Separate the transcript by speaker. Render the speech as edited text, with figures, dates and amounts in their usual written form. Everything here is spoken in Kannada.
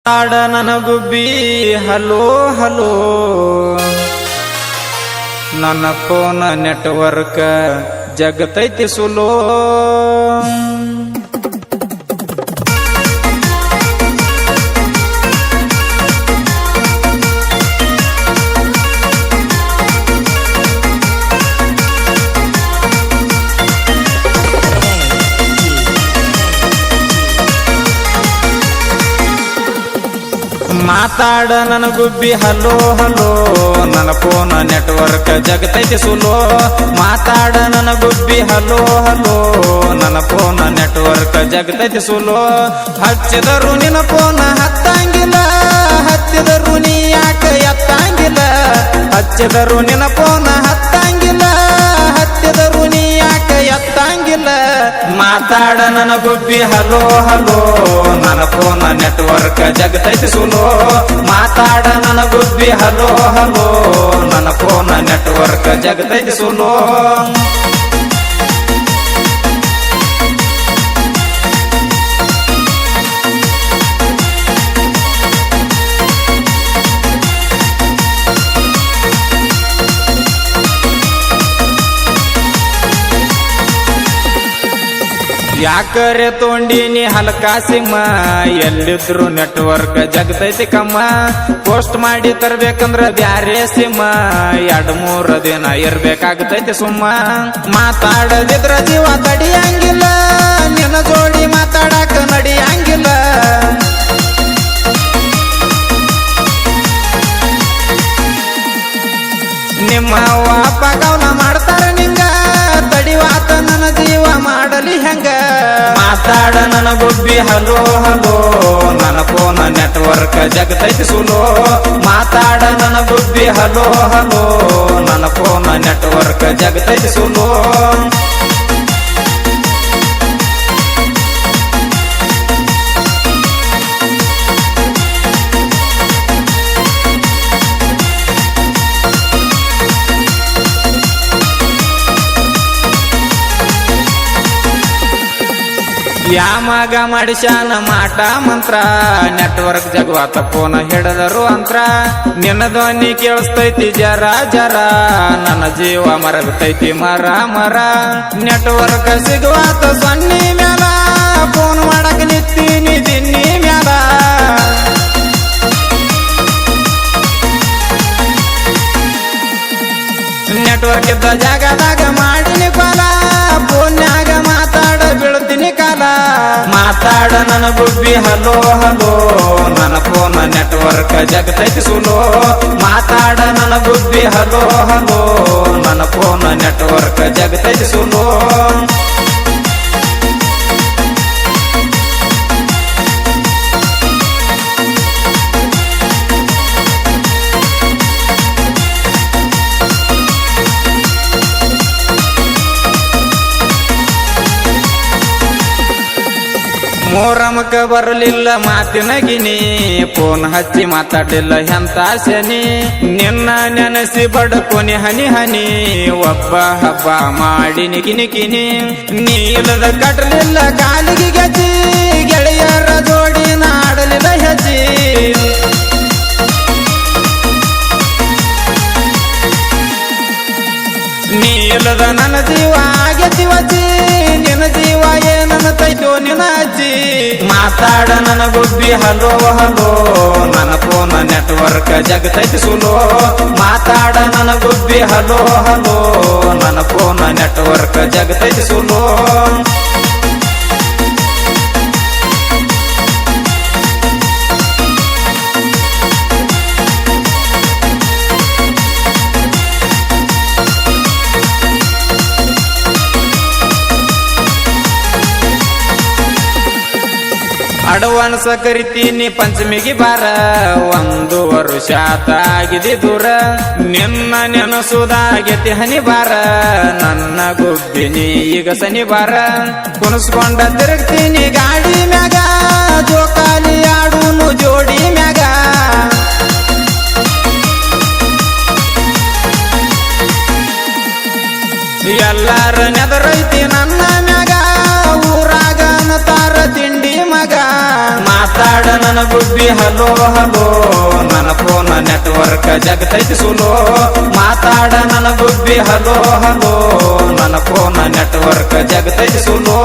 Speaker 1: ಆಡ ನನ್ನ ಗುಬ್ಬಿ ಹಲೋ ಹಲೋ ನನ್ನ ಫೋನ್ ನೆಟ್ವರ್ಕ್ ಜಗತೈತಿ ಸುಲೋ ಮಾತಾಡ ನನ್ನ ಗುಬ್ಬಿ ಹಲೋ ಹಲೋ ನನ್ನ ಫೋನ್ ನೆಟ್ವರ್ಕ್ ಜಗತೈತಿ ಸುಲೋ ಮಾತಾಡ ನನ್ನ ಗುಬ್ಬಿ ಹಲೋ ಹಲೋ ನನ್ನ ಫೋನ್ ನೆಟ್ವರ್ಕ್ ಜಗತೈತಿ ಸುಲೋ ಹಚ್ಚಿದರು ನಿನ್ನ ಫೋನ್ ಹತ್ತಂಗಿಲ್ಲ ಹಚ್ಚಿದರು ನೀ ಯಾಕ ಎತ್ತಂಗಿಲ್ಲ ಹಚ್ಚಿದರು ನಿನ್ನ ಫೋನ್ ಹತ್ತಂಗಿಲ್ಲ ಹಚ್ಚಿದರು ನೀ ಯಾಕ ಎತ್ತಂಗಿಲ್ಲ ಮಾತಾಡ ನನ್ನ ಗುಬ್ಬಿ ಹಲೋ ಹಲೋ ನನ್ನ ಫೋನ್ ನೆಟ್ವರ್ಕ್ ಜಗತೈತಿ ಸುಲೋ ಮಾತಾಡ ನನ್ನ ಗುಬ್ಬಿ ಹಲೋ ಹಲೋ ನನ್ನ ಫೋನ್ ನೆಟ್ವರ್ಕ್ ಜಗತೈತಿ ಸುಲೋ ಯಾಕರೆ ತೊಂಡಿನಿ ಹಲಕಾಸಿಮ್ಮ ಎಲ್ಲಿದ್ರು ನೆಟ್ವರ್ಕ್ ಜಗತೈತಿ ಕಮ್ಮ ಪೋಸ್ಟ್ ಮಾಡಿ ತರ್ಬೇಕಂದ್ರ ಬ್ಯಾರೆ ಸಿಮ್ಮ 2-3 ದಿನ ಇರ್ಬೇಕಾಗತೈತಿ ಸುಮ್ಮ ಮಾತಾಡದಿದ್ರ ಜೀವ ತಡಿಯಂಗಿಲ್ಲ ನಿನ್ನ ಜೋಡಿ ಮಾತಾಡಕ ನಡಿಯಂಗಿಲ್ಲ ನಿಮ್ಮ ಅಪ್ಪ ಗೌನ ಮಾಡ್ತಾರ ನಿಂಗ ತಡಿವಾತ ನನ್ನ ಜೀವ ಮಾಡಲಿ ಹೆಂಗ ಮಾತಾಡ ನನ್ನ ಗುಬ್ಬಿ ಹಲೋ ಹಲೋ ನನ್ನ ಫೋನ್ ನೆಟ್ವರ್ಕ್ ಜಗತೈತಿ ಸುಲೋ ಮಾತಾಡ ನನ್ನ ಗುಬ್ಬಿ ಹಲೋ ಹಲೋ ನನ್ನ ಫೋನ್ ನೆಟ್ವರ್ಕ್ ಜಗತೈತಿ ಸುಲೋ ಯಾಮಗ ಮಾಡಿಸ್ಯಾನ ಮಾಟ ಮಂತ್ರ ನೆಟ್ವರ್ಕ್ ಜಗವಾತ ಫೋನ್ ಹಿಡದರು ಅಂತ್ರ ನಿನ್ನ ಧ್ವನಿ ಕೇಳಿಸ್ತೈತಿ ಜರ ಜರ ನನ್ನ ಜೀವ ಮರಗತೈತಿ ಮರ ಮರ ನೆಟ್ವರ್ಕ್ ಸಿಗುವಾತ ಸೊನ್ನಿ ಮ್ಯಾಲ ಫೋನ್ ಮಾಡಕ್ ನಿತ್ತೀನಿ ದಿನ್ನಿ ಮ್ಯಾಲ ನೆಟ್ವರ್ಕ್ ಇದ್ದ ಜಾಗದಾಗ ಮಾಡಿನಿ ಕಾಲ ಫೋನ್ಯಾಗ ಮಾತಾಡ ಬೀಳ್ತೀನಿ ಕಾಲ ಮಾತಾಡ ನನ್ನ ಗುಬ್ಬಿ ಹಲೋ ಹಲೋ ನನ್ನ ಫೋನ್ ನೆಟ್ವರ್ಕ್ ಜಗತೈತಿ ಸುಲೋ ಮಾತಾಡ ನನ್ನ ಗುಬ್ಬಿ ಹಲೋ ಹಲೋ ನನ್ನ ಫೋನ್ ನೆಟ್ವರ್ಕ್ ಜಗತೈತಿ ಸುಲೋ ಮೋರಮಕ ಬರಲಿಲ್ಲ ಮಾತಿನ ಗಿನಿ ಫೋನ್ ಹಚ್ಚಿ ಮಾತಾಡಲಿಲ್ಲ ಎಂತ ಶನಿ ನಿನ್ನ ನೆನಸಿ ಬಡಕೊನಿ ಹನಿ ಹನಿ ಒಬ್ಬ ಹಬ್ಬ ಮಾಡಿನಿ ಕಿನಿ ಕಿನಿ ನೀಲದ ಕಟ್ಟಲಿಲ್ಲ ಕಾಲಿಗೆ ಗಜ್ಜಿ ಗೆಳೆಯರ ಜೋಡಿ ನಾಡಲಿಲ್ಲ ಹೆಜ್ಜಿ ನೀಲದ ನನ್ನ ಜೀವ ಆಗತಿ ವಜ್ಜಿ ನಿನ್ನ ಜೀವ ಏನನ್ನ ತೈತೋ ನಿನ್ನ ಅಜ್ಜಿ ಮಾತಾಡ ನನ್ನ ಗುಬ್ಬಿ ಹಲೋ ಹಲೋ ನನ್ನ ಫೋನ್ ನೆಟ್ವರ್ಕ್ ಜಗತೈತಿ ಸುಲೋ ಮಾತಾಡ ನನ್ನ ಗುಬ್ಬಿ ಹಲೋ ಹಲೋ ನನ್ನ ಫೋನ್ ನೆಟ್ವರ್ಕ್ ಜಗತೈತಿ ಸುಲೋ ಅಡ್ವಾನ್ಸ್ ಕರಿತೀನಿ ಪಂಚಮಿಗೆ ಬಾರ 1 ವರ್ಷ ಆಗಿದೆ ದೂರ ನಿನ್ನ ನೆನಸುದಾಗೆತಿ ಹನಿ ಬಾರ ನನ್ನ ಗುಬ್ಬಿನಿ ಈಗ ಸನಿ ಬಾರ ಕುಣಿಸ್ಕೊಂಡ ತಿರುಗ್ತೀನಿ ಗಾಡಿ ಮ್ಯಾಗ ಜೋಕಾಲಿ ಆಡುನು ಜೋಡಿ ಮ್ಯಾಗ ಎಲ್ಲಾರ ನೆದರೈತಿ ನನ್ನ ಮ್ಯಾಗ ಊರಾಗ ತಾರ ತಿಂಡಿ ಮಗ ಮಾತಾಡ ನನ್ನ ಗುಬ್ಬಿ ಹಲೋ ಹಲೋ ನನ್ನ ಫೋನ್ ನೆಟ್ವರ್ಕ್ ಜಗತೈತಿ ಸುಲೋ ಮಾತಾಡ ನನ್ನ ಗುಬ್ಬಿ ಹಲೋ ಹಲೋ ನನ್ನ ಫೋನ್ ನೆಟ್ವರ್ಕ್ ಜಗತೈತಿ ಸುಲೋ